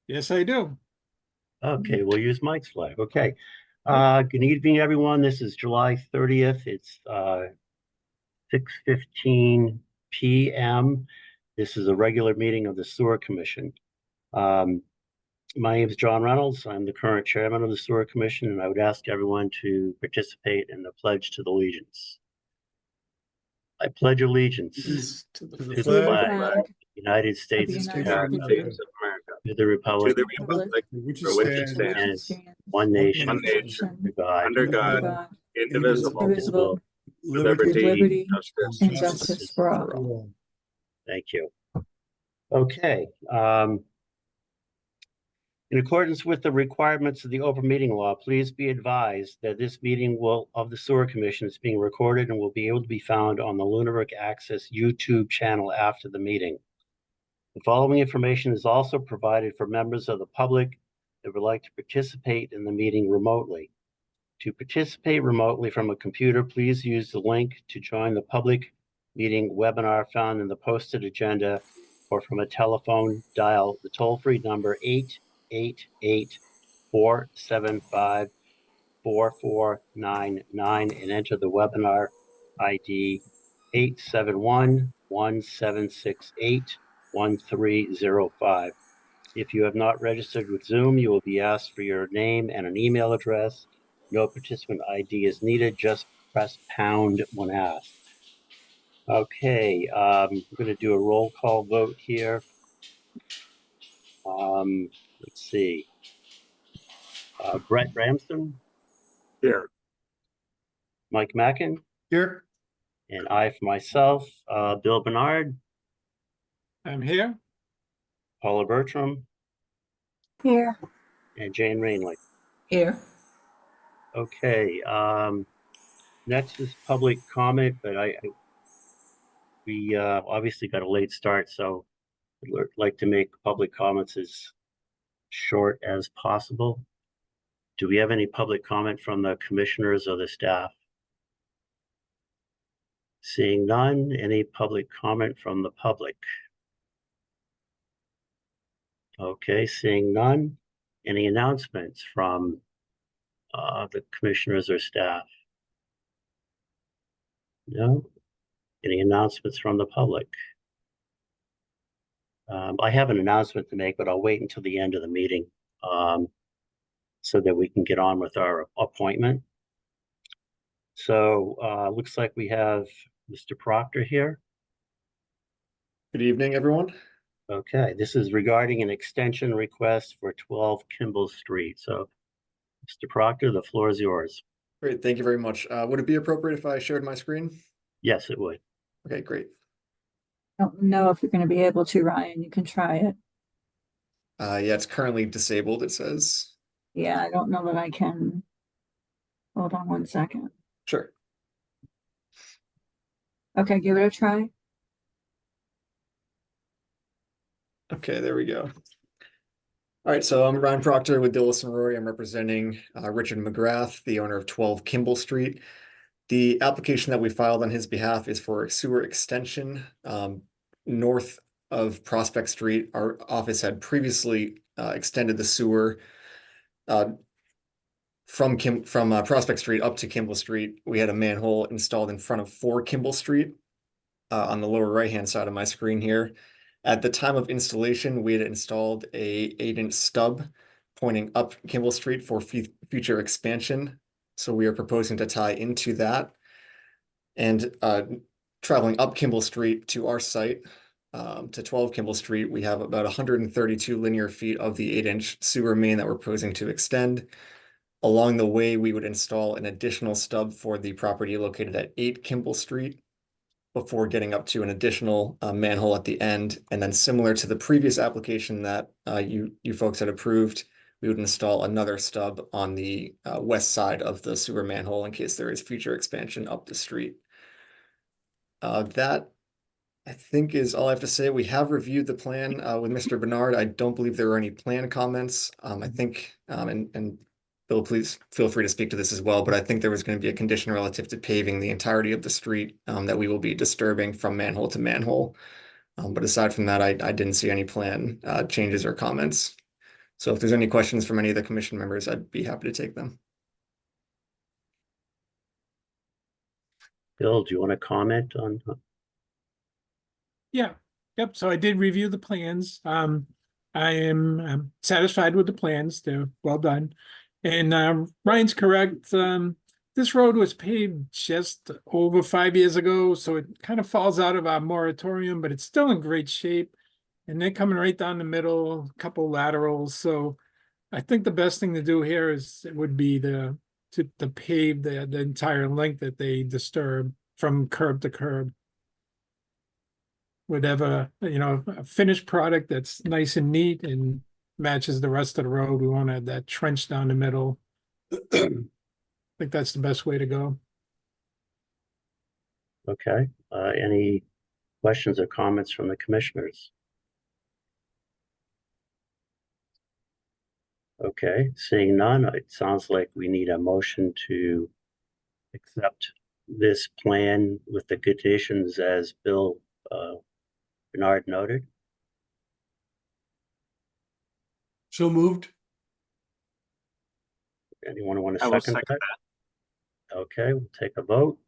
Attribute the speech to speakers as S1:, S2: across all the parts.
S1: Yes, I do.
S2: Okay, we'll use Mike's flag. Okay. Good evening, everyone. This is July 30th. It's 6:15 p.m. This is a regular meeting of the Sewer Commission. Um, my name is John Reynolds. I'm the current chairman of the Sewer Commission, and I would ask everyone to participate in the Pledge to the Allegiance. I pledge allegiance
S1: To the
S2: to the
S1: flag
S2: flag of the United
S3: of the
S2: States of
S3: United
S2: America,
S3: States
S2: to the republic
S4: to the
S3: Republic,
S4: republic
S1: which
S4: for
S1: it
S4: which it
S3: for which it
S4: stands,
S2: and
S3: stands,
S2: one nation,
S4: one nation,
S2: under God,
S4: under
S1: under
S4: God,
S3: God,
S4: indivisible,
S3: indivisible,
S4: with
S3: with
S1: liberty
S4: liberty,
S3: liberty
S4: justice,
S3: and
S1: and justice
S3: justice for all.
S1: for all.
S2: Thank you. Okay. In accordance with the requirements of the open meeting law, please be advised that this meeting of the Sewer Commission is being recorded and will be able to be found on the Lunenburg Access YouTube channel after the meeting. The following information is also provided for members of the public that would like to participate in the meeting remotely. To participate remotely from a computer, please use the link to join the public meeting webinar found in the posted agenda, or from a telephone, dial the toll-free number 888-475-4499 and enter the webinar ID 871-1768-1305. If you have not registered with Zoom, you will be asked for your name and an email address. No participant ID is needed. Just press pound when asked. Okay, we're going to do a roll call vote here. Let's see. Brett Ramsden,
S4: here.
S2: Mike Mackin,
S1: Here,
S2: and I for myself, Bill Bernard,
S1: I'm here.
S2: Paula Bertram,
S3: Here.
S2: and Jane Rainley.
S3: Here.
S2: Okay, next is public comment, but we obviously got a late start, so I'd like to make public comments as short as possible. Do we have any public comment from the commissioners or the staff? Seeing none, any public comment from the public? Okay, seeing none. Any announcements from the commissioners or staff? No? Any announcements from the public? I have an announcement to make, but I'll wait until the end of the meeting so that we can get on with our appointment. So looks like we have Mr. Proctor here.
S5: Good evening, everyone.
S2: Okay, this is regarding an extension request for 12 Kimball Street. So, Mr. Proctor, the floor is yours.
S5: Great, thank you very much. Would it be appropriate if I shared my screen?
S2: Yes, it would.
S5: Okay, great.
S3: I don't know if you're going to be able to, Ryan. You can try it.
S5: Yeah, it's currently disabled, it says.
S3: Yeah, I don't know that I can. Hold on one second.
S5: Sure.
S3: Okay, give it a try.
S5: Okay, there we go. All right, so I'm Ryan Proctor with Dillis and Rory. I'm representing Richard McGrath, the owner of 12 Kimball Street. The application that we filed on his behalf is for a sewer extension north of Prospect Street. Our office had previously extended the sewer from Prospect Street up to Kimball Street. We had a manhole installed in front of 4 Kimball Street on the lower right-hand side of my screen here. At the time of installation, we had installed a 8-inch stub pointing up Kimball Street for future expansion. So we are proposing to tie into that. And traveling up Kimball Street to our site, to 12 Kimball Street, we have about 132 linear feet of the 8-inch sewer main that we're proposing to extend. Along the way, we would install an additional stub for the property located at 8 Kimball Street before getting up to an additional manhole at the end. And then similar to the previous application that you folks had approved, we would install another stub on the west side of the sewer manhole in case there is future expansion up the street. That, I think, is all I have to say. We have reviewed the plan with Mr. Bernard. I don't believe there were any plan comments. I think, and Bill, please feel free to speak to this as well, but I think there was going to be a condition relative to paving the entirety of the street that we will be disturbing from manhole to manhole. But aside from that, I didn't see any plan changes or comments. So if there's any questions from any of the commission members, I'd be happy to take them.
S2: Bill, do you want to comment on?
S1: Yeah, yep, so I did review the plans. I am satisfied with the plans. They're well done. And Ryan's correct. This road was paved just over 5 years ago, so it kind of falls out of our moratorium, but it's still in great shape. And they're coming right down the middle, a couple laterals. So I think the best thing to do here would be to pave the entire length that they disturb from curb to curb. Whatever, a finished product that's nice and neat and matches the rest of the road. We want to have that trench down the middle. I think that's the best way to go.
S2: Okay, any questions or comments from the commissioners? Okay, seeing none, it sounds like we need a motion to accept this plan with the conditions as Bill Bernard noted.
S6: So moved.
S2: Anyone want to
S4: I will
S2: second
S4: second
S2: that? Okay, we'll take a vote.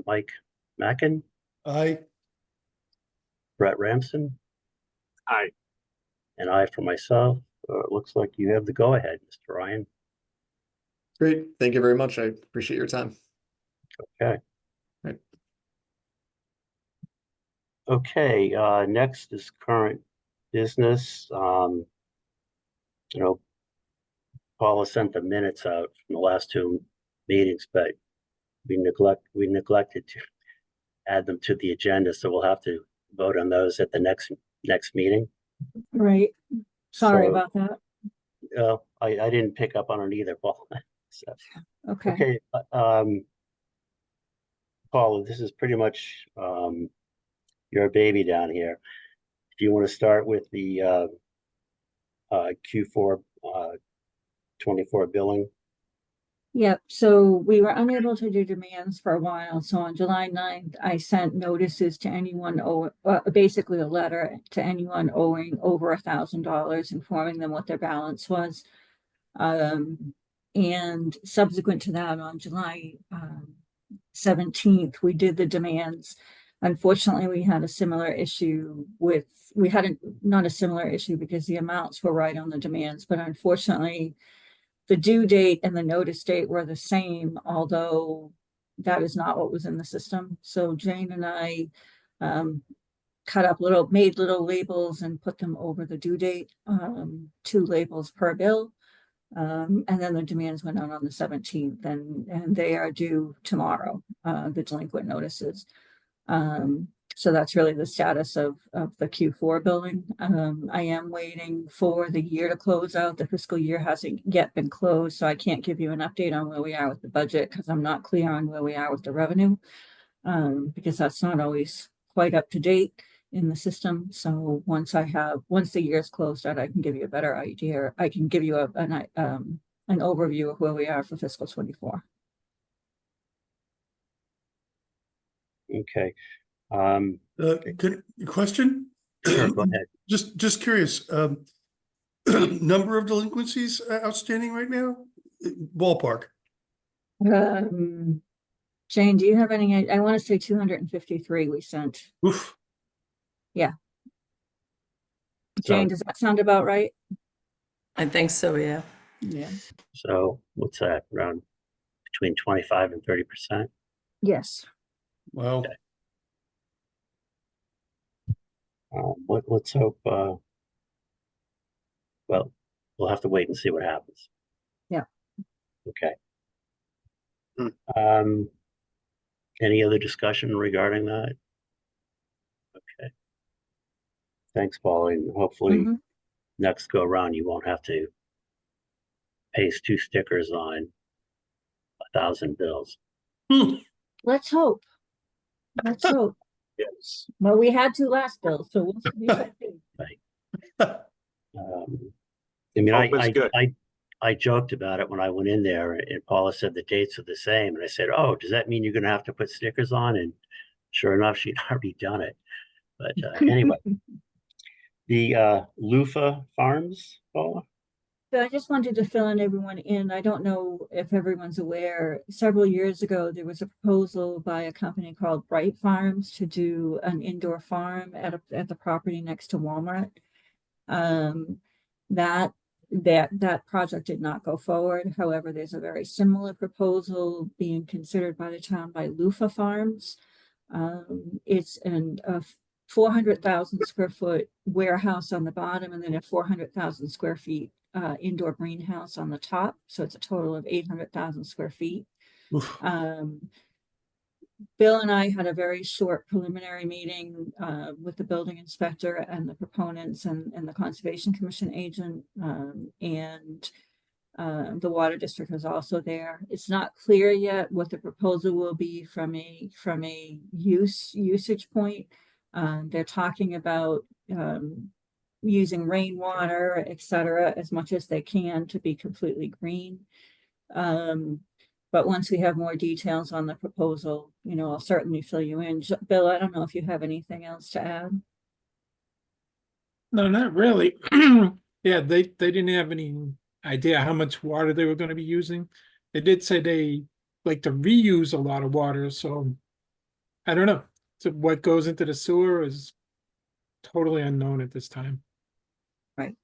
S2: Mike Mackin,
S6: Aye.
S2: Brett Ramson,
S4: Aye.
S2: and I for myself. It looks like you have the go-ahead, Mr. Ryan.
S5: Great. Thank you very much. I appreciate your time.
S2: Okay.
S5: Right.
S2: Okay, next is current business. Paula sent the minutes out from the last two meetings, but we neglected to add them to the agenda, so we'll have to vote on those at the next meeting.
S3: Right. Sorry
S2: So-
S3: about that.
S2: I didn't pick up on it either, Paul. So,
S3: Okay.
S2: okay, Paula, this is pretty much your baby down here. If you want to start with the Q4 24 billing.
S3: Yep, so we were unable to do demands for a while, so on July 9th, I sent notices to anyone basically a letter to anyone owing over $1,000, informing them what their balance was. And subsequent to that, on July 17th, we did the demands. Unfortunately, we had a similar issue not a similar issue because the amounts were right on the demands, but unfortunately, the due date and the notice date were the same, although that is not what was in the system. So Jane and I made little labels and put them over the due date, 2 labels per bill. And then the demands went out on the 17th and they are due tomorrow, the delinquent notices. So that's really the status of the Q4 billing. I am waiting for the year to close out. The fiscal year hasn't yet been closed, so I can't give you an update on where we are with the budget because I'm not clear on where we are with the revenue, because that's not always quite up to date in the system. So once the year is closed out, I can give you a better idea. I can give you an overview of where we are for fiscal 24.
S2: Okay.
S6: Question?
S2: Sure, go ahead.
S6: Just curious, number of delinquencies outstanding right now? Ballpark.
S3: Jane, do you have any? I want to say 253 we sent.
S6: Oof.
S3: Jane, does that sound about right?
S7: I think so, yeah.
S3: Yeah.
S2: So what's that, around between 25 and 30%?
S3: Yes.
S6: Wow.
S2: Let's hope, well, we'll have to wait and see what happens.
S3: Yeah.
S2: Okay. Any other discussion regarding that? Okay. Thanks, Paul, and hopefully
S3: Mhm.
S2: next go around, you won't have to paste 2 stickers on 1,000 bills.
S3: Let's hope. Let's hope.
S2: Yes.
S3: Well, we had 2 last bills, so we'll see.
S2: I mean,
S4: Hope is good.
S2: I joked about it when I went in there and Paula said the dates are the same. And I said, oh, does that mean you're going to have to put stickers on? And sure enough, she'd already done it. But anyway, the Lufa Farms, Paula?
S3: So I just wanted to fill in everyone in. I don't know if everyone's aware, several years ago, there was a proposal by a company called Bright Farms to do an indoor farm at the property next to Walmart. That project did not go forward. However, there's a very similar proposal being considered by the town by Lufa Farms. It's a 400,000 square foot warehouse on the bottom and then a 400,000 square feet indoor greenhouse on the top. So it's a total of 800,000 square feet.
S6: Oof.
S3: Bill and I had a very short preliminary meeting with the building inspector and the proponents and the Conservation Commission agent. The water district was also there. It's not clear yet what the proposal will be from a usage point. They're talking about using rainwater, et cetera, as much as they can to be completely green. But once we have more details on the proposal, I'll certainly fill you in. Bill, I don't know if you have anything else to add.
S1: No, not really. Yeah, they didn't have any idea how much water they were going to be using. They did say they like to reuse a lot of water, so I don't know. So what goes into the sewer is totally unknown at this time.
S3: Right.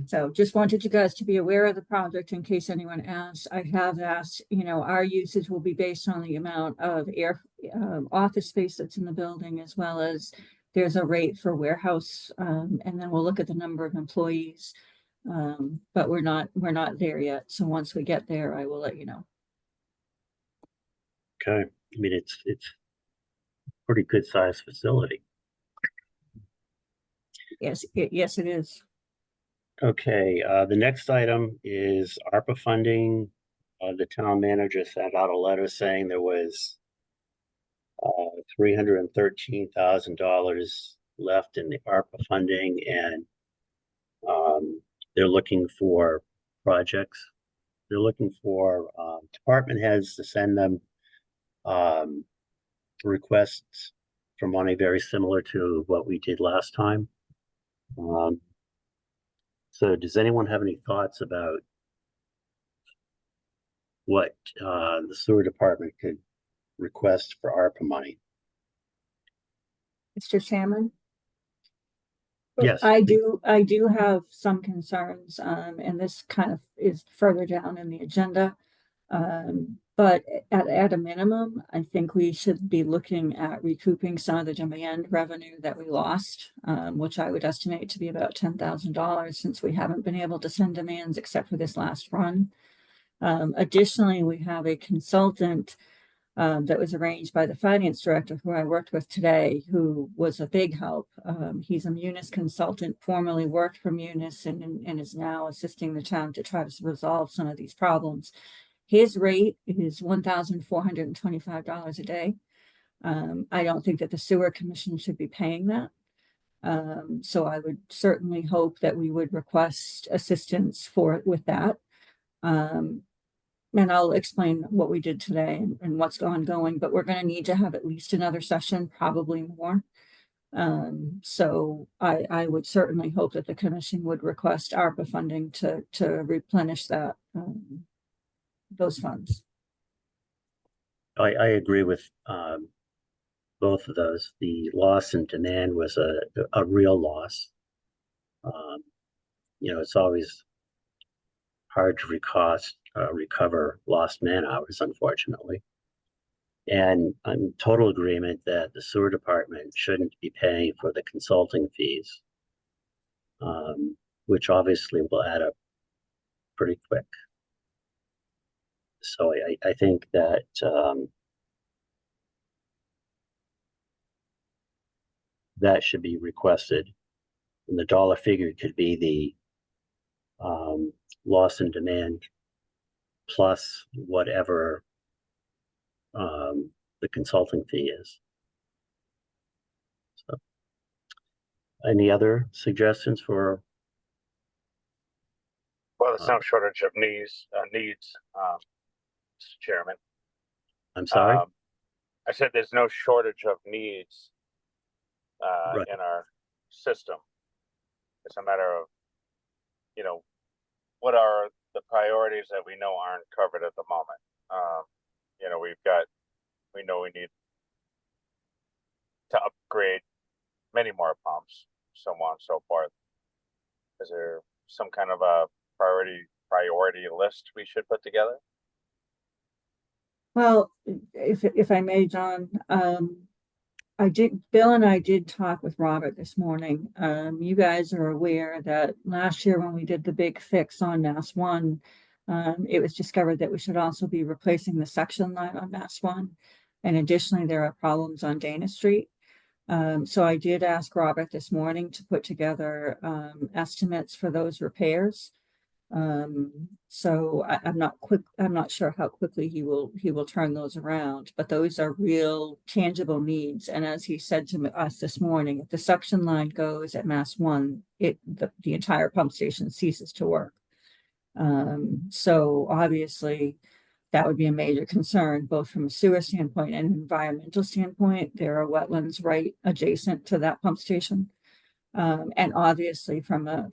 S3: So just wanted you guys to be aware of the project in case anyone asks. I have asked, our usage will be based on the amount of office space that's in the building, as well as there's a rate for warehouse, and then we'll look at the number of employees. But we're not there yet. So once we get there, I will let you know.
S2: Okay, I mean, it's pretty good sized facility.
S3: Yes, yes, it is.
S2: Okay, the next item is ARPA funding. The town manager sent out a letter saying there was $313,000 left in the ARPA funding, and they're looking for projects. They're looking for department heads to send them requests for money very similar to what we did last time. So does anyone have any thoughts about what the sewer department could request for ARPA money?
S3: Mr. Chairman?
S2: Yes.
S3: I do have some concerns, and this kind of is further down in the agenda. But at a minimum, I think we should be looking at recouping some of the demand revenue that we lost, which I would estimate to be about $10,000 since we haven't been able to send demands except for this last run. Additionally, we have a consultant that was arranged by the finance director who I worked with today, who was a big help. He's a Munis consultant, formerly worked for Munis and is now assisting the town to try to resolve some of these problems. His rate is $1,425 a day. I don't think that the sewer commission should be paying that. So I would certainly hope that we would request assistance with that. And I'll explain what we did today and what's ongoing, but we're going to need to have at least another session, probably more. So I would certainly hope that the commission would request ARPA funding to replenish that, those funds.
S2: I agree with both of those. The loss in demand was a real loss. It's always hard to recover lost man hours, unfortunately. And I'm in total agreement that the sewer department shouldn't be paying for the consulting fees, which obviously will add up pretty quick. So I think that that should be requested, and the dollar figure could be the loss in demand plus whatever the consulting fee is. So, any other suggestions for?
S4: Well, there's no shortage of needs, Mr. Chairman.
S2: I'm sorry.
S4: I said there's no shortage of needs
S2: Right.
S4: in our system. It's a matter of, what are the priorities that we know aren't covered at the moment? You know, we know we need to upgrade many more pumps, so on and so forth. Is there some kind of a priority list we should put together?
S3: Well, if I may, John, Bill and I did talk with Robert this morning. You guys are aware that last year when we did the big fix on Mass One, it was discovered that we should also be replacing the section line on Mass One. And additionally, there are problems on Dana Street. So I did ask Robert this morning to put together estimates for those repairs. So I'm not sure how quickly he will turn those around, but those are real tangible needs. And as he said to us this morning, if the suction line goes at Mass One, the entire pump station ceases to work. So obviously that would be a major concern, both from a sewer standpoint and environmental standpoint. There are wetlands right adjacent to that pump station. And obviously from a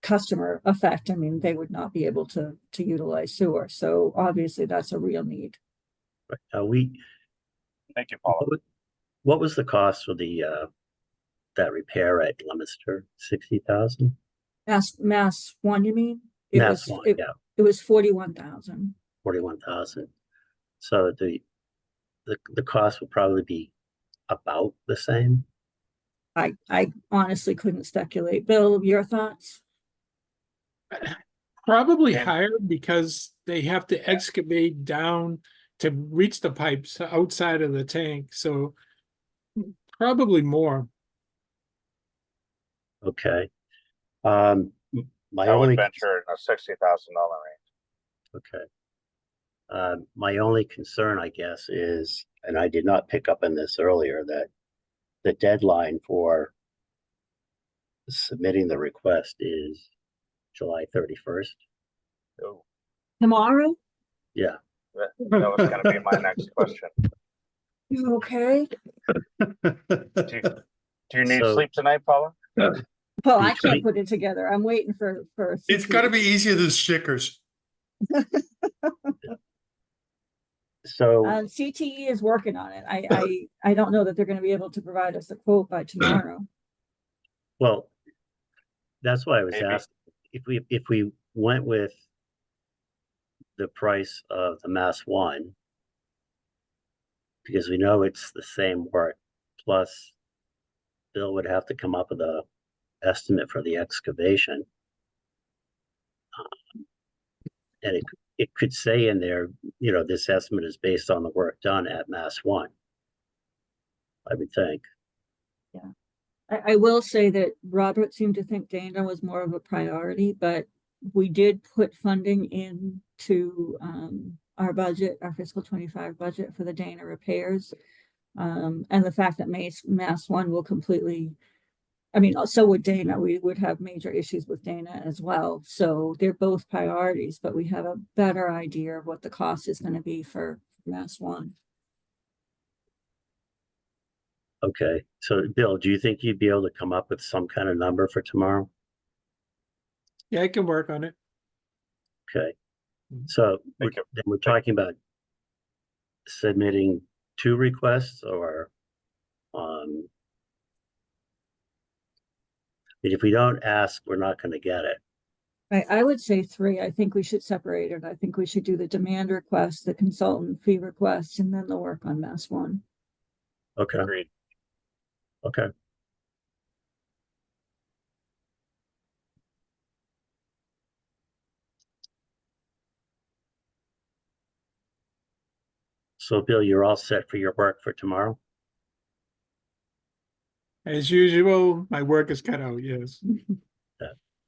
S3: customer effect, I mean, they would not be able to utilize sewer. So obviously that's a real need.
S4: Thank you, Paula.
S2: What was the cost for that repair at Leominster? 60,000?
S3: Mass One, you mean?
S2: Mass One, yeah,
S3: It was 41,000.
S2: 41,000. So the cost will probably be about the same.
S3: I honestly couldn't speculate. Bill, your thoughts?
S1: Probably
S4: Yeah.
S1: higher because they have to excavate down to reach the pipes outside of the tank, so probably more.
S2: Okay. My
S4: I would
S2: only
S4: venture in a $60,000 range.
S2: okay. My only concern, I guess, is, and I did not pick up on this earlier, that the deadline for submitting the request is July 31st.
S4: Oh,
S3: Tomorrow?
S2: Yeah.
S4: that was gonna be my next question.
S3: You okay?
S4: Do you need
S2: So-
S4: sleep tonight, Paula?
S3: Well, I
S2: Between-
S3: can't put it together. I'm waiting for.
S6: It's gotta be easier than stickers.
S2: So,
S3: CTE is working on it. I don't know that they're gonna be able to provide us a quote by tomorrow.
S2: well, that's why I was
S4: Maybe.
S2: asking, if we went with the price of the Mass One, because we know it's the same work, plus Bill would have to come up with a estimate for the excavation. And it could say in there, you know, this estimate is based on the work done at Mass One, I would think.
S3: I will say that Robert seemed to think Dana was more of a priority, but we did put funding into our budget, our fiscal 25 budget for the Dana repairs. And the fact that Mass One will completely, I mean, so would Dana. We would have major issues with Dana as well. So they're both priorities, but we have a better idea of what the cost is going to be for Mass One.
S2: Okay, so Bill, do you think you'd be able to come up with some kind of number for tomorrow?
S1: Yeah, I can work on it.
S2: Okay, so
S4: Thank you.
S2: then we're talking about submitting 2 requests, or if we don't ask, we're not going to get it.
S3: I would say 3. I think we should separate it. I think we should do the demand request, the consultant fee request, and then the work on Mass One.
S2: Okay,
S4: Agreed.
S2: okay. So Bill, you're all set for your work for tomorrow?
S1: As usual, my work is cut out, yes.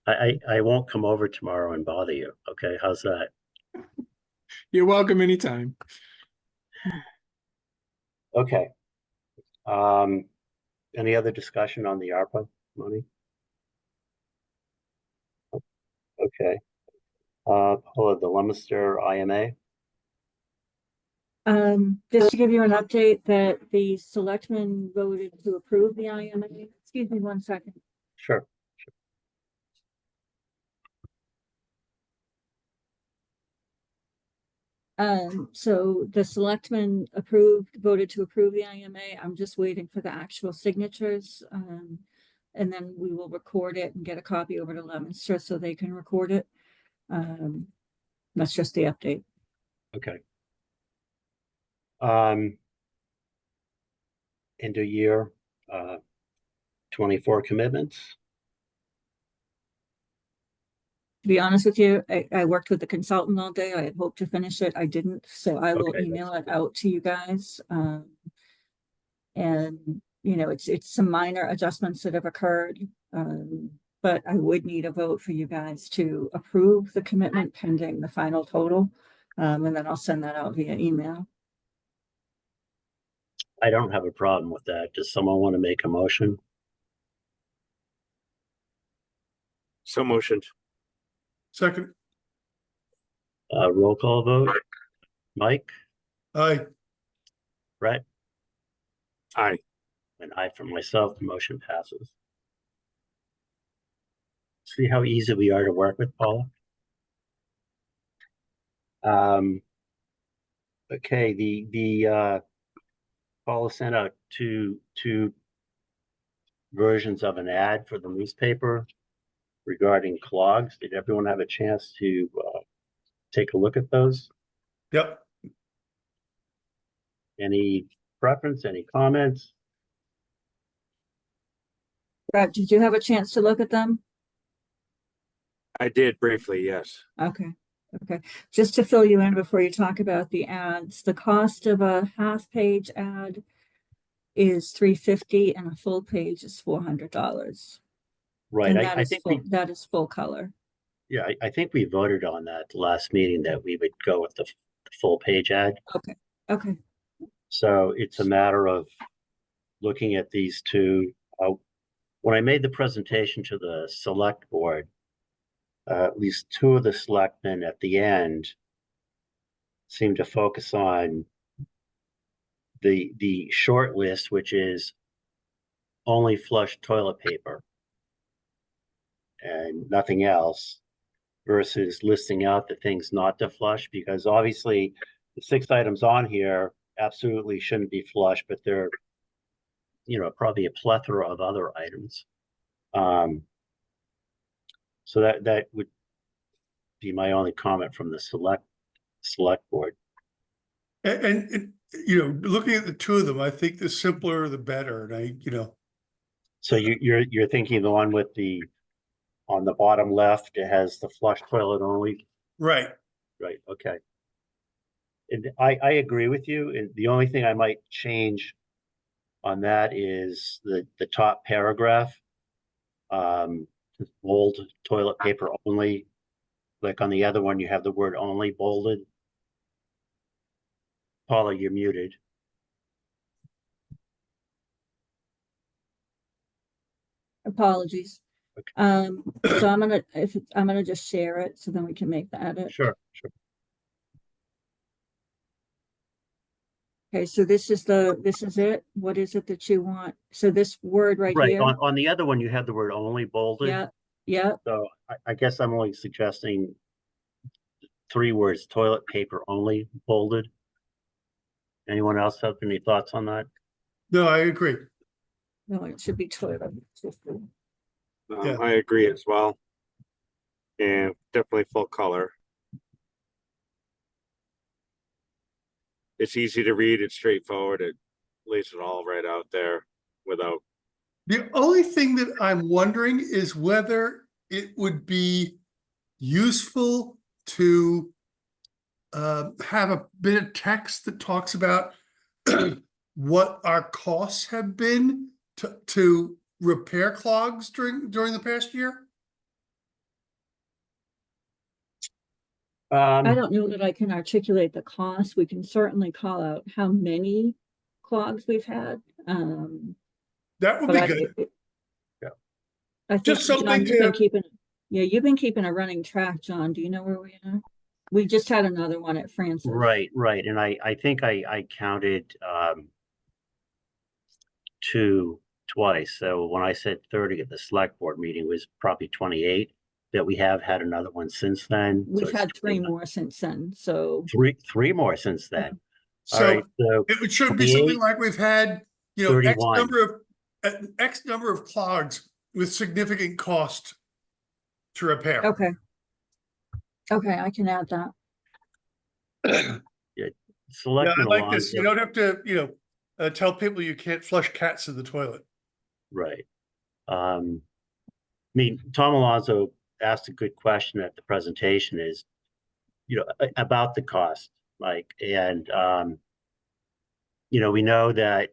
S2: I won't come over tomorrow and bother you. Okay, how's that?
S1: You're welcome anytime.
S2: Okay. Any other discussion on the ARPA money? Okay. Paula, the Leominster IMA?
S3: Just to give you an update that the selectmen voted to approve the IMA. Excuse me 1 second.
S2: Sure.
S3: So the selectmen voted to approve the IMA. I'm just waiting for the actual signatures. And then we will record it and get a copy over to Leominster so they can record it. That's just the update.
S2: Okay. End of year, 24 commitments.
S3: To be honest with you, I worked with the consultant all day. I had hoped to finish it. I didn't, so I will
S2: Okay,
S3: email
S2: that's
S3: it out to you guys. And you know, it's some minor adjustments that have occurred. But I would need a vote for you guys to approve the commitment pending the final total. And then I'll send that out via email.
S2: I don't have a problem with that. Does someone want to make a motion?
S4: So motioned.
S6: Second,
S2: Roll call vote. Mike,
S6: aye.
S2: Brett,
S4: Aye.
S2: and I for myself, the motion passes. See how easy we are to work with, Paula? Okay, the Paula sent out two versions of an ad for the newspaper regarding clogs. Did everyone have a chance to take a look at those?
S6: Yep.
S2: Any preference, any comments?
S3: Brett, did you have a chance to look at them?
S4: I did briefly, yes.
S3: Okay, okay. Just to fill you in before you talk about the ads, the cost of a half-page ad is $350 and a full page is $400.
S2: Right,
S3: And
S2: I think
S3: that is full color.
S2: yeah, I think we voted on that last meeting that we would go with the full page ad.
S3: Okay,
S2: So it's a matter of looking at these two. When I made the presentation to the select board, at least two of the selectmen at the end seemed to focus on the short list, which is only flush toilet paper and nothing else, versus listing out the things not to flush, because obviously the 6 items on here absolutely shouldn't be flush, but they're, you know, probably a plethora of other items. So that would be my only comment from the select board.
S6: And you know, looking at the two of them, I think the simpler the better. And you know,
S2: So you're thinking the one with on the bottom left, it has the flush toilet only,
S6: right.
S2: right? Okay. And I agree with you. And the only thing I might change on that is the top paragraph. Bold toilet paper only. Like on the other one, you have the word only bolded. Paula, you're muted.
S3: apologies.
S2: Okay.
S3: So I'm gonna just share it so then we can make the edit.
S2: Sure.
S3: Okay, so this is it. What is it that you want? So this word right
S2: Right,
S3: here.
S2: on the other one, you have the word only bolded.
S3: Yeah, yeah.
S2: So I guess I'm only suggesting 3 words, toilet paper only bolded. Anyone else have any thoughts on that?
S6: No, I agree.
S3: No, it should be toilet.
S6: Yeah.
S4: I agree as well. And definitely full color. It's easy to read, it's straightforward, it lays it all right out there without.
S6: The only thing that I'm wondering is whether it would be useful to have a bit of text that talks about what our costs have been to repair clogs during the past year.
S3: I don't know that I can articulate the cost. We can certainly call out how many clogs we've had.
S6: That would
S3: But
S6: be
S3: I,
S6: good.
S2: Yeah.
S3: I think,
S6: Just
S3: John,
S6: something
S3: you've been
S6: to,
S3: keeping, yeah, you've been keeping a running track, John. Do you know where we are? We just had another one at Francis.
S2: Right. And I think I counted 2 twice. So when I said 30 at the select board meeting, it was probably 28. that we have had another one since then. So
S3: We've
S2: it's
S3: had three more since then, so.
S2: three more since then. All
S6: So
S2: right, so
S6: it should be
S2: 28,
S6: something like we've had, you know,
S2: 31.
S6: X number of clogs with significant cost to repair.
S3: Okay. Okay, I can add that.
S6: Yeah, I
S2: Selectman
S6: like this. You
S2: Alonso,
S6: don't have to, tell people you can't flush cats in the toilet.
S2: right. I mean, Tom Alonso asked a good question at the presentation is, about the cost, Mike, and, we know that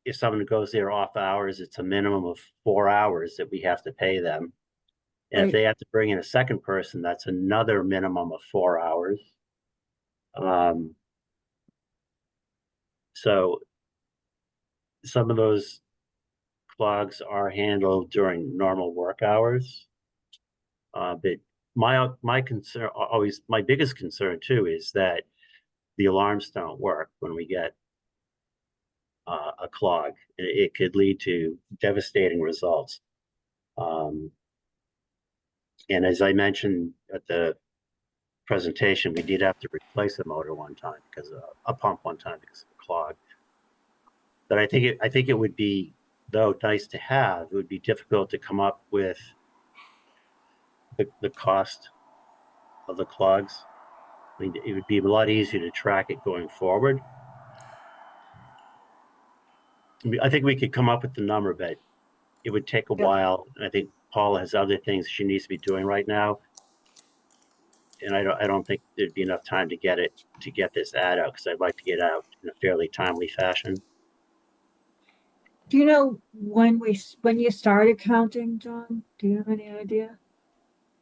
S2: if someone goes there off hours, it's a minimum of 4 hours that we have to pay them. And if
S3: Right.
S2: they have to bring in a second person, that's another minimum of 4 hours. So some of those clogs are handled during normal work hours. But my concern, always my biggest concern too, is that the alarms don't work when we get a clog. It could lead to devastating results. And as I mentioned at the presentation, we did have to replace a motor one time because a pump one time because of a clog. But I think it would be, though nice to have, it would be difficult to come up with the cost of the clogs. I mean, it would be a lot easier to track it going forward. I mean, I think we could come up with the number, but it would take a
S3: Yeah.
S2: while. And I think Paula has other things she needs to be doing right now. And I don't think there'd be enough time to get this ad out, because I'd like to get out in a fairly timely fashion.
S3: Do you know when you started counting, John? Do you have any idea?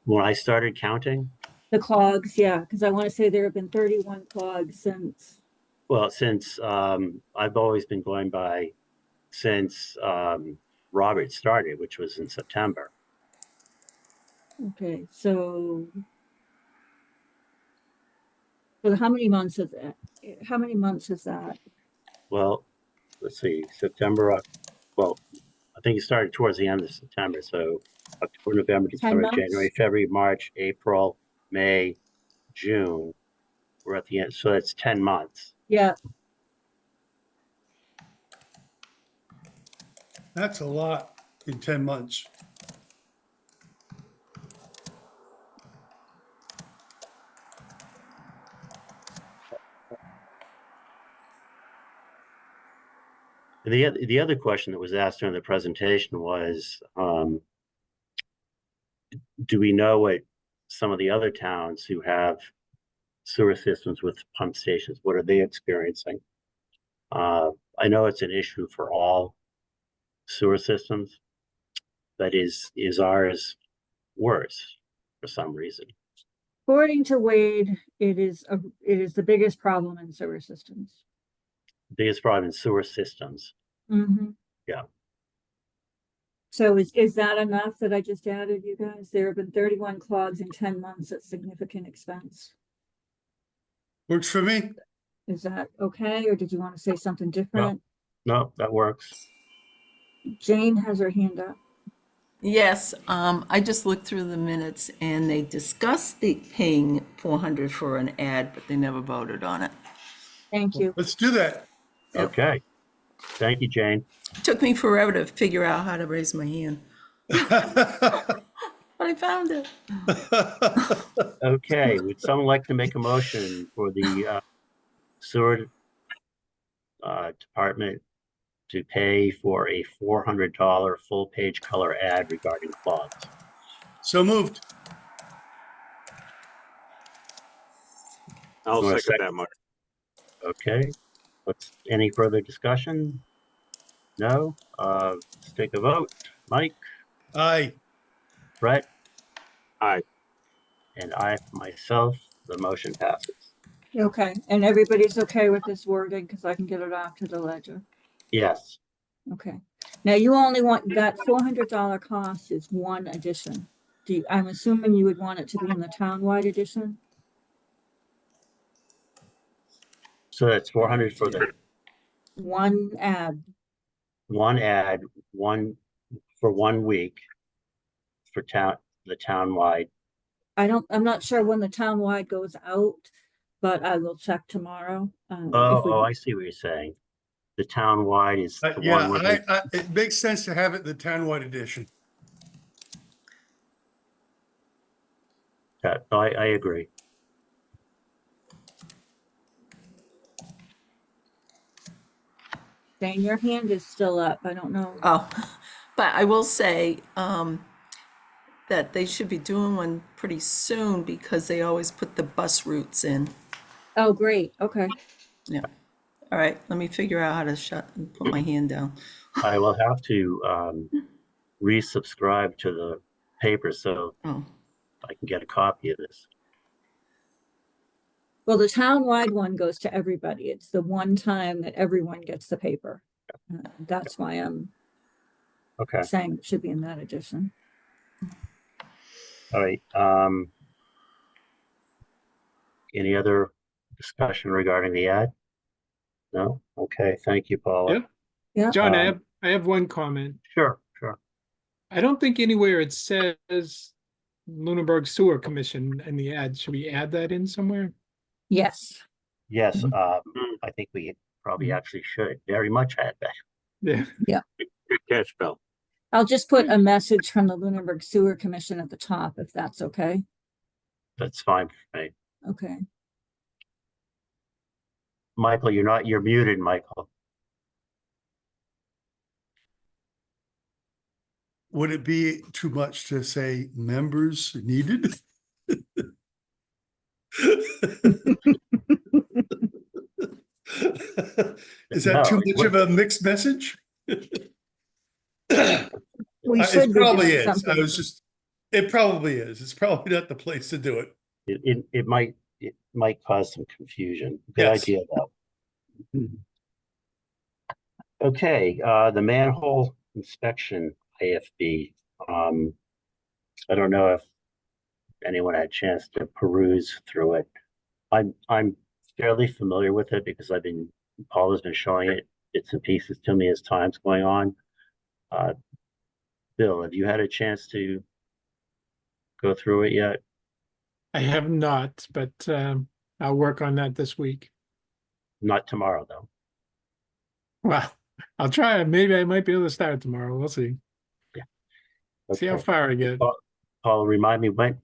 S2: When I started counting,
S3: The clogs, yeah, because I want to say there have been 31 clogs since.
S2: well, since I've always been going by since Robert started, which was in September.
S3: Okay, so how many months is that? How many months is that?
S2: Well, let's see, September. Well, I think it started towards the end of September. So October, November,
S3: 10
S2: December,
S3: months?
S2: January, February, March, April, May, June. We're at the end. So that's 10 months.
S3: Yeah,
S6: That's a lot in 10 months.
S2: And the other question that was asked during the presentation was, do we know what some of the other towns who have sewer systems with pump stations, what are they experiencing? I know it's an issue for all sewer systems, but is ours worse for some reason?
S3: according to Wade, it is the biggest problem in sewer systems.
S2: Biggest problem in sewer systems.
S3: Mm-hmm.
S2: Yeah.
S3: So is that enough that I just added, you guys? There have been 31 clogs in 10 months at significant expense.
S6: Works for me.
S3: Is that okay, or did you want to say something different?
S2: No, that works.
S3: Jane has her hand up.
S7: Yes, I just looked through the minutes and they discussed the paying 400 for an ad, but they never voted on it.
S3: Thank you.
S6: Let's do that.
S7: Yep.
S2: Okay. Thank you, Jane.
S7: Took me forever to figure out how to raise my hand, but I found it.
S2: Okay, would someone like to make a motion for the sewer department to pay for a $400 full page color ad regarding clogs?
S6: So moved.
S4: I'll
S2: You wanna
S4: second that motion.
S2: Okay, any further discussion? No? Let's take a vote. Mike,
S6: Aye.
S2: Brett?
S4: Aye.
S2: And I myself, the motion passes.
S3: Okay, and everybody's okay with this wording, because I can get it off to the ledger.
S2: Yes,
S3: Okay, now you only want, that $400 cost is one edition. I'm assuming you would want it to be in the townwide edition?
S2: so that's 400 for the
S3: One ad,
S2: one ad, one for 1 week for town, the townwide.
S3: I'm not sure when the townwide goes out, but I will check tomorrow.
S2: I see what you're saying. The townwide is the
S6: Yeah,
S2: one where they,
S6: it makes sense to have it in the townwide edition.
S2: I agree.
S3: Jane, your hand is still up. I don't know.
S7: Oh, but I will say that they should be doing one pretty soon because they always put the bus routes in.
S3: Oh, great. Okay.
S7: Yeah. All right, let me figure out how to shut and put my hand down.
S2: I will have to resubscribe to the paper so
S7: Oh,
S2: I can get a copy of this.
S3: Well, the townwide one goes to everybody. It's the one time that everyone gets the paper. That's why I'm
S2: Okay,
S3: saying it should be in that edition.
S2: all right. Any other discussion regarding the ad? No? Okay, thank you, Paula.
S1: Yep.
S3: Yeah.
S1: John, I have one comment.
S2: Sure.
S1: I don't think anywhere it says Lunenburg Sewer Commission in the ad. Should we add that in somewhere?
S3: Yes.
S2: Yes, I think we probably actually should very much add that.
S1: Yeah.
S4: Good catch, Bill.
S3: I'll just put a message from the Lunenburg Sewer Commission at the top, if that's okay.
S2: That's fine for me.
S3: Okay.
S2: Michael, you're muted, Michael.
S6: Would it be too much to say members needed? Is that too
S2: No,
S6: much of a mixed message?
S3: We should
S6: It
S3: be
S6: probably
S3: doing
S6: is.
S3: something.
S6: It probably is. It's probably not the place to do it.
S2: it might cause some confusion. Good
S6: Yes.
S2: idea, though. Okay, the manhole inspection AFB. I don't know if anyone had a chance to peruse through it. I'm fairly familiar with it because Paul has been showing it bits and pieces to me as time's going on. Bill, have you had a chance to go through it yet?
S1: I have not, but I'll work on that this week.
S2: Not tomorrow, though.
S1: Well, I'll try. Maybe I might be able to start tomorrow. We'll see. See how
S2: Okay.
S1: far I get.
S2: Paul, remind me when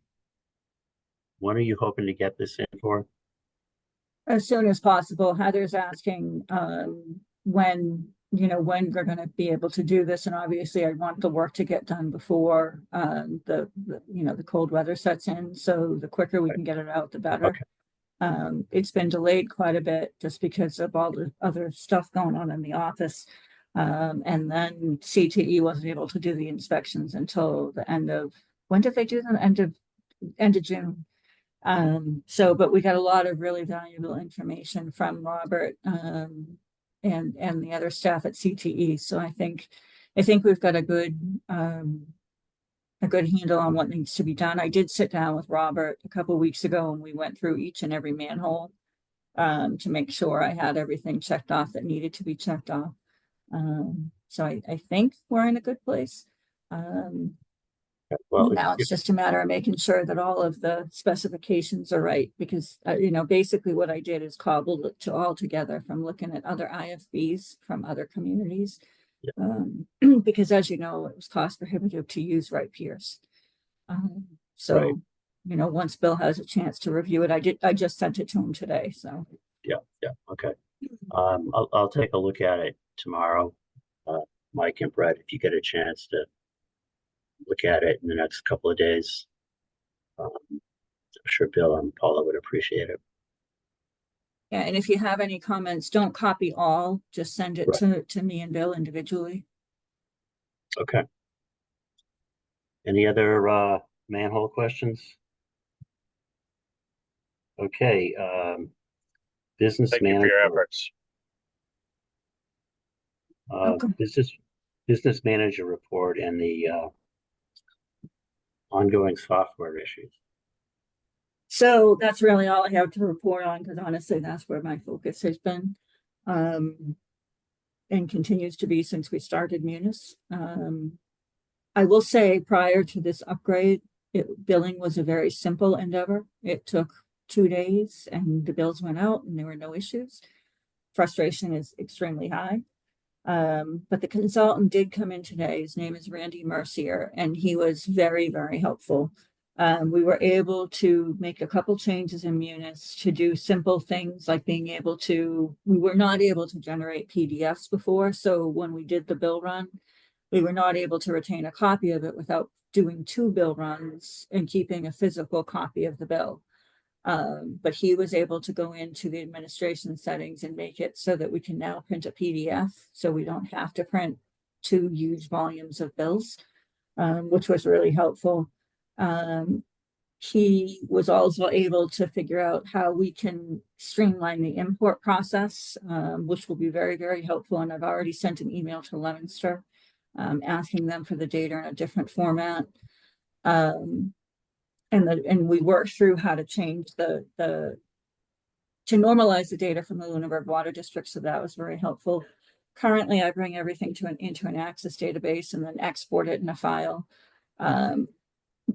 S2: are you hoping to get this in for?
S3: As soon as possible. Heather's asking when we're going to be able to do this, and obviously I want the work to get done before the cold weather sets in. So the quicker we can get it out, the better.
S2: Okay.
S3: It's been delayed quite a bit just because of all the other stuff going on in the office. And then CTE wasn't able to do the inspections until the end of, when did they do them? End of June. But we got a lot of really valuable information from Robert and the other staff at CTE. So I think we've got a good handle on what needs to be done. I did sit down with Robert a couple of weeks ago and we went through each and every manhole to make sure I had everything checked off that needed to be checked off. So I think we're in a good place.
S2: Well,
S3: Now it's just a matter of making sure that all of the specifications are right, because basically what I did is cobbled it all together from looking at other IFBs from other communities. Because as you know, it was cost prohibitive to use Wright Pierce.
S2: Right.
S3: Once Bill has a chance to review it, I just sent it to him today, so.
S2: yeah, okay. I'll take a look at it tomorrow. Mike and Brett, if you get a chance to look at it in the next couple of days. I'm sure Bill and Paula would appreciate it.
S3: Yeah, and if you have any comments, don't copy all, just send it to me and Bill individually.
S2: Okay. Any other manhole questions? Okay, business
S4: Thank you for
S2: manager.
S4: your efforts.
S3: Welcome.
S2: Business manager report and the ongoing software issues.
S3: So that's really all I have to report on, because honestly, that's where my focus has been. And continues to be since we started Munis. I will say prior to this upgrade, billing was a very simple endeavor. It took 2 days and the bills went out and there were no issues. Frustration is extremely high. But the consultant did come in today. His name is Randy Mercier, and he was very, very helpful. We were able to make a couple changes in Munis to do simple things like being able to, we were not able to generate PDFs before. So when we did the bill run, we were not able to retain a copy of it without doing 2 bill runs and keeping a physical copy of the bill. But he was able to go into the administration settings and make it so that we can now print a PDF. So we don't have to print 2 huge volumes of bills, which was really helpful. He was also able to figure out how we can streamline the import process, which will be very, very helpful. And I've already sent an email to Leominster, asking them for the data in a different format. And we worked through how to change to normalize the data from the Lunenburg Water District. So that was very helpful. Currently, I bring everything into an Access database and then export it in a file.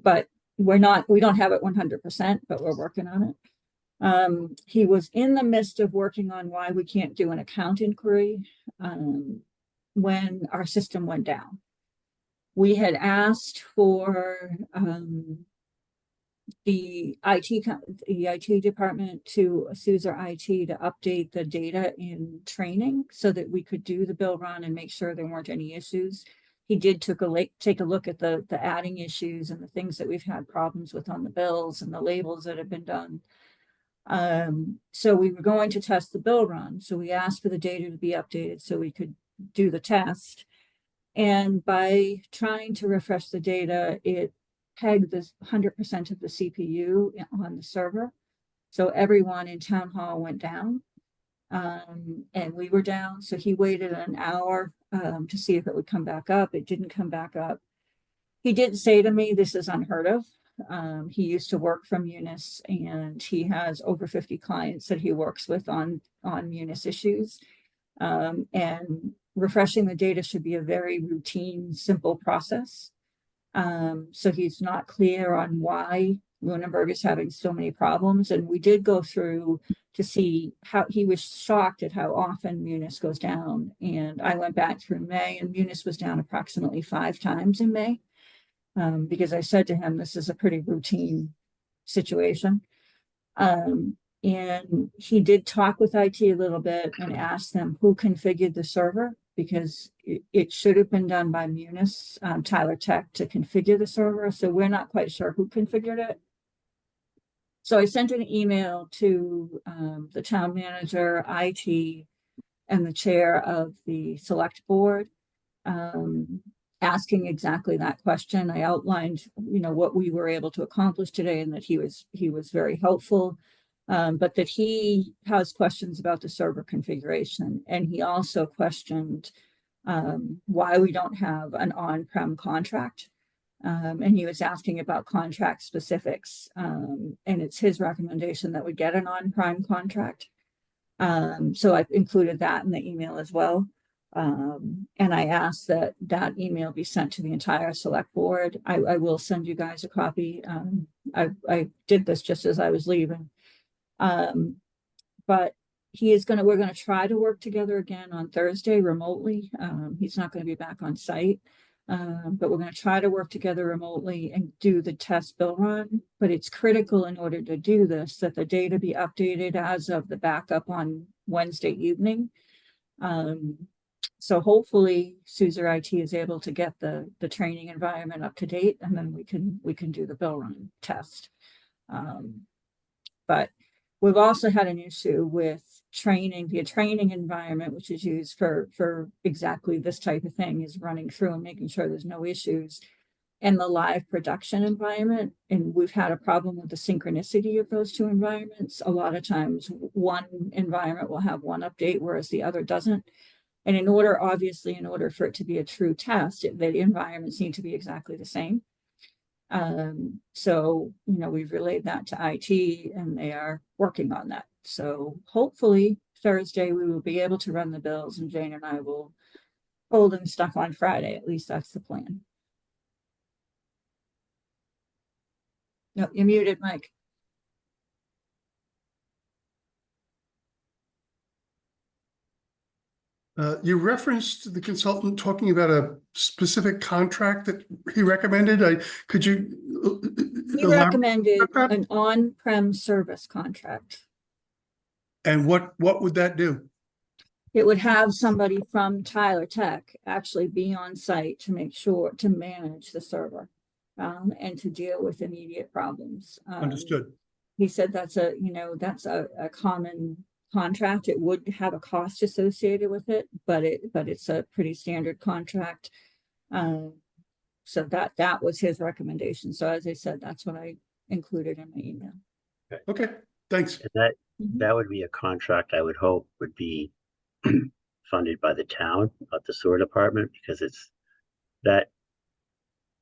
S3: But we don't have it 100%, but we're working on it. He was in the midst of working on why we can't do an account inquiry when our system went down. We had asked for the IT department to SUSE IT to update the data in training so that we could do the bill run and make sure there weren't any issues. He did take a look at the adding issues and the things that we've had problems with on the bills and the labels that have been done. So we were going to test the bill run. So we asked for the data to be updated so we could do the test. And by trying to refresh the data, it pegged this 100% of the CPU on the server. So everyone in town hall went down, and we were down. So he waited an hour to see if it would come back up. It didn't come back up. He did say to me, this is unheard of. He used to work from Munis, and he has over 50 clients that he works with on Munis issues. And refreshing the data should be a very routine, simple process. So he's not clear on why Lunenburg is having so many problems. And we did go through to see how he was shocked at how often Munis goes down. And I went back through May, and Munis was down approximately 5 times in May, because I said to him, this is a pretty routine situation. And he did talk with IT a little bit and asked them who configured the server, because it should have been done by Munis, Tyler Tech, to configure the server. So we're not quite sure who configured it. So I sent an email to the town manager, IT, and the chair of the select board, asking exactly that question. I outlined, what we were able to accomplish today, and that he was very helpful. But that he has questions about the server configuration. And he also questioned why we don't have an on-prem contract. And he was asking about contract specifics. And it's his recommendation that we get an on-prem contract. So I included that in the email as well. And I asked that email be sent to the entire select board. I will send you guys a copy. I did this just as I was leaving. But we're going to try to work together again on Thursday remotely. He's not going to be back on site, but we're going to try to work together remotely and do the test bill run. But it's critical in order to do this that the data be updated as of the backup on Wednesday evening. So hopefully SUSE IT is able to get the training environment up to date, and then we can do the bill run test. But we've also had an issue with the training environment, which is used for exactly this type of thing, is running through and making sure there's no issues, and the live production environment. And we've had a problem with the synchronicity of those 2 environments. A lot of times one environment will have one update, whereas the other doesn't. And in order for it to be a true test, the environments need to be exactly the same. So, we've relayed that to IT, and they are working on that. So hopefully Thursday we will be able to run the bills, and Jane and I will hold in stuff on Friday. At least that's the plan. No, you're muted, Mike.
S6: You referenced the consultant talking about a specific contract that he recommended. Could you?
S3: He
S6: elaborate
S3: recommended
S6: about that?
S3: an on-prem service contract.
S6: And what would that do?
S3: It would have somebody from Tyler Tech actually be on site to make sure to manage the server and to deal with immediate problems.
S6: Understood.
S3: He said that's a common contract. It would have a cost associated with it, but it's a pretty standard contract. So that was his recommendation. So as I said, that's what I included in my email.
S6: Okay, thanks.
S2: And
S3: Mhm.
S2: that would be a contract I would hope would be funded by the town, not the sewer department, because it's that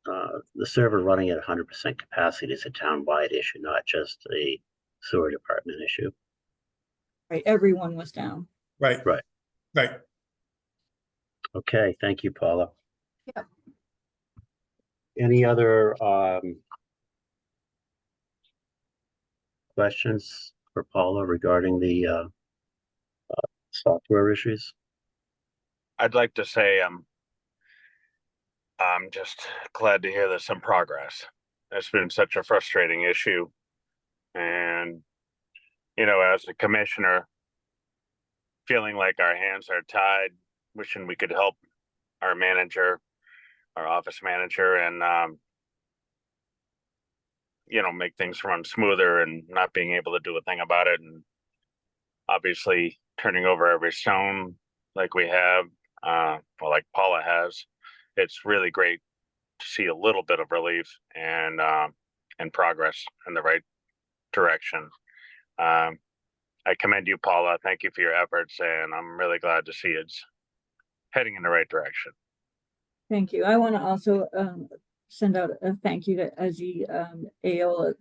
S2: the server running at 100% capacity is a town-wide issue, not just a sewer department issue.
S3: Right, everyone was down.
S6: Right.
S2: Right.
S6: Right.
S2: Okay, thank you, Paula.
S3: Yep.
S2: Any other questions for Paula regarding the software issues?
S4: I'd like to say I'm just glad to hear there's some progress. It's been such a frustrating issue. And, you know, as a commissioner, feeling like our hands are tied, wishing we could help our manager, our office manager, and, you know, make things run smoother, and not being able to do a thing about it. And obviously turning over every stone like we have, well, like Paula has, it's really great to see a little bit of relief and progress in the right direction. I commend you, Paula. Thank you for your efforts, and I'm really glad to see it's heading in the right direction.
S3: Thank you. I want to also send out a thank you to Azzy Ayola,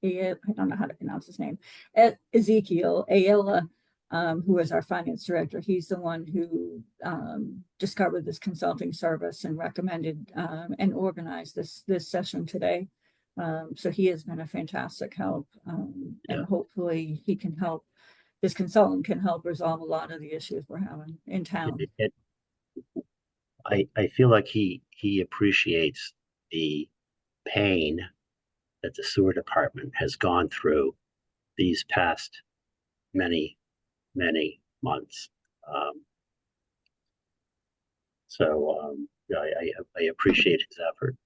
S3: I don't know how to pronounce his name, Ezekiel Ayola, who is our finance director. He's the one who discovered this consulting service and recommended and organized this session today. So he has been a fantastic help, and hopefully he can help. This consultant can help resolve a lot of the issues we're having in town.
S2: I feel like he appreciates the pain that the sewer department has gone through these past many months. Yeah, I appreciate his effort.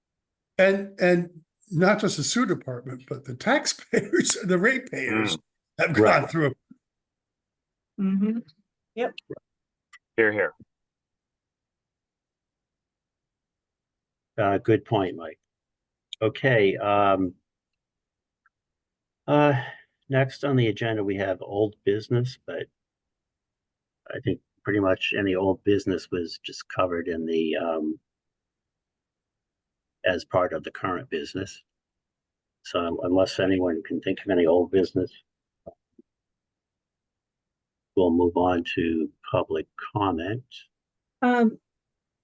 S6: And not just the sewer department, but the taxpayers, the ratepayers have gone
S2: Right.
S6: through.
S3: Mm-hmm.
S4: Here, here.
S2: Good point, Mike. Okay. Next on the agenda, we have old business, but I think pretty much any old business was just covered in the as part of the current business. So unless anyone can think of any old business, we'll move on to public comment.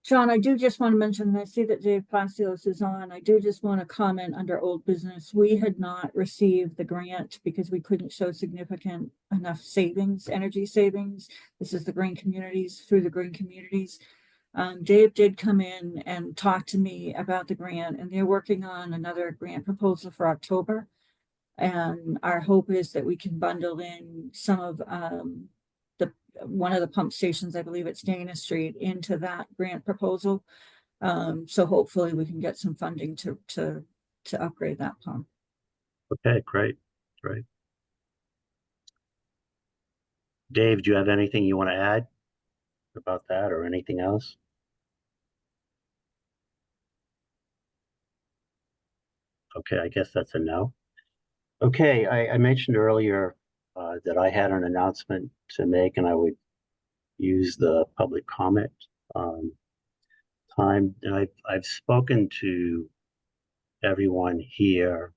S3: John, I do just want to mention, and I see that Dave Passios is on. I do just want to comment under old business. We had not received the grant because we couldn't show significant enough savings, energy savings. This is the Green Communities, through the Green Communities. Dave did come in and talk to me about the grant, and they're working on another grant proposal for October. And our hope is that we can bundle in some of one of the pump stations, I believe it's Dana Street, into that grant proposal. So hopefully we can get some funding to upgrade that pump.
S2: Okay, great. Dave, do you have anything you want to add about that or anything else? Okay, I guess that's a no. Okay, I mentioned earlier that I had an announcement to make, and I would use the public comment time. And I've spoken to everyone here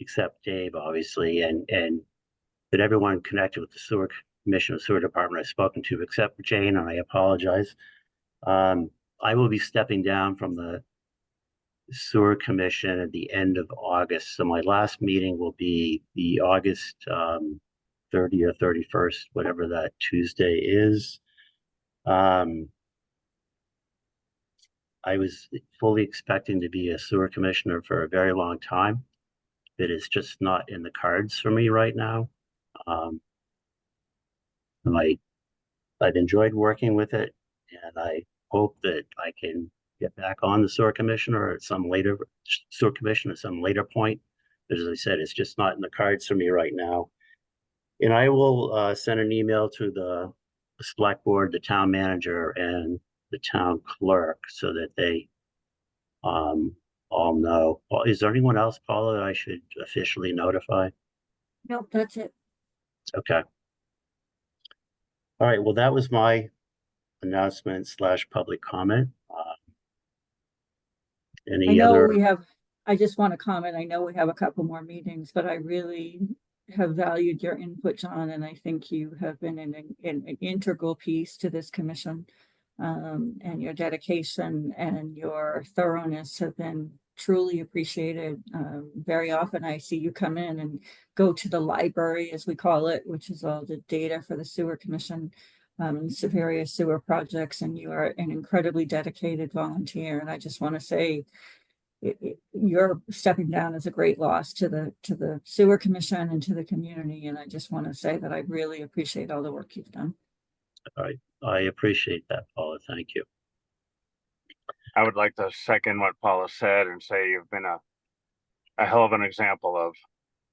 S2: except Dave, obviously, and that everyone connected with the sewer commission, sewer department I've spoken to, except for Jane, and I apologize. I will be stepping down from the sewer commission at the end of August. So my last meeting will be the August 30 or 31st, whatever that Tuesday is. I was fully expecting to be a sewer commissioner for a very long time. It is just not in the cards for me right now. I've enjoyed working with it, and I hope that I can get back on the sewer commissioner at some later point. But as I said, it's just not in the cards for me right now. And I will send an email to the select board, the town manager, and the town clerk so that they all know. Is there anyone else, Paula, that I should officially notify?
S3: Nope, that's it.
S2: Okay. All right, well, that was my announcement / public comment.
S3: I
S2: Any
S3: know
S2: other?
S3: we have, I just want to comment, I know we have a couple more meetings, but I really have valued your input, John, and I think you have been an integral piece to this commission. And your dedication and your thoroughness have been truly appreciated. Very often I see you come in and go to the library, as we call it, which is all the data for the sewer commission, various sewer projects, and you are an incredibly dedicated volunteer. And I just want to say, you're stepping down as a great loss to the sewer commission and to the community. And I just want to say that I really appreciate all the work you've done.
S2: All right, I appreciate that, Paula. Thank you.
S4: I would like to second what Paula said and say you've been a hell of an example of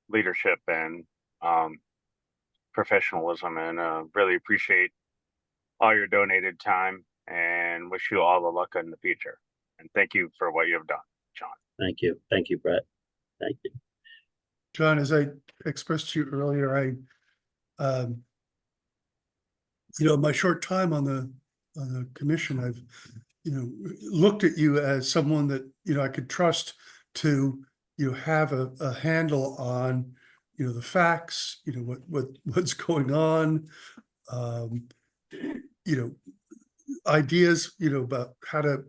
S4: leadership and professionalism, and really appreciate all your donated time and wish you all the luck in the future. And thank you for what you've done, John.
S2: Thank you. Thank you, Brett. Thank you.
S6: John, as I expressed to you earlier, my short time on the commission, I've, looked at you as someone that, I could trust to, have a handle on, the facts, what's going on, ideas, about how to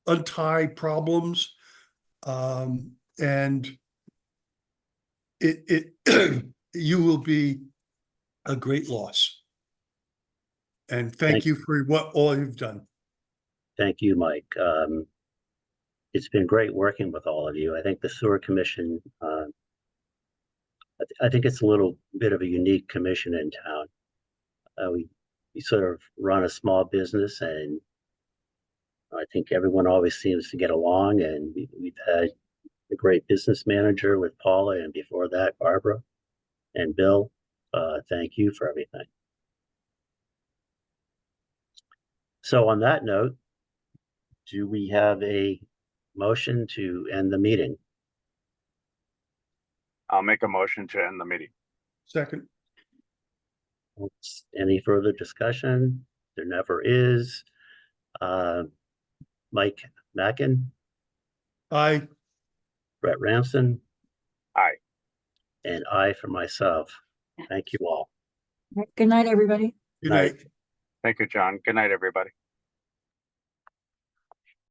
S6: untie problems. And it you will be a great loss. And thank you for all you've done.
S2: Thank you, Mike. It's been great working with all of you. I think the sewer commission, I think it's a little bit of a unique commission in town. We sort of run a small business, and I think everyone always seems to get along, and we've had a great business manager with Paula, and before that, Barbara and Bill. Thank you for everything. So on that note, do we have a motion to end the meeting?
S4: I'll make a motion to end the meeting.
S6: Second.
S2: Any further discussion? There never is. Mike Mackin?
S6: Aye.
S2: Brett Ramson?
S4: Aye.
S2: And I for myself. Thank you all.
S3: Good night, everybody.
S6: Good night.
S4: Thank you, John. Good night, everybody.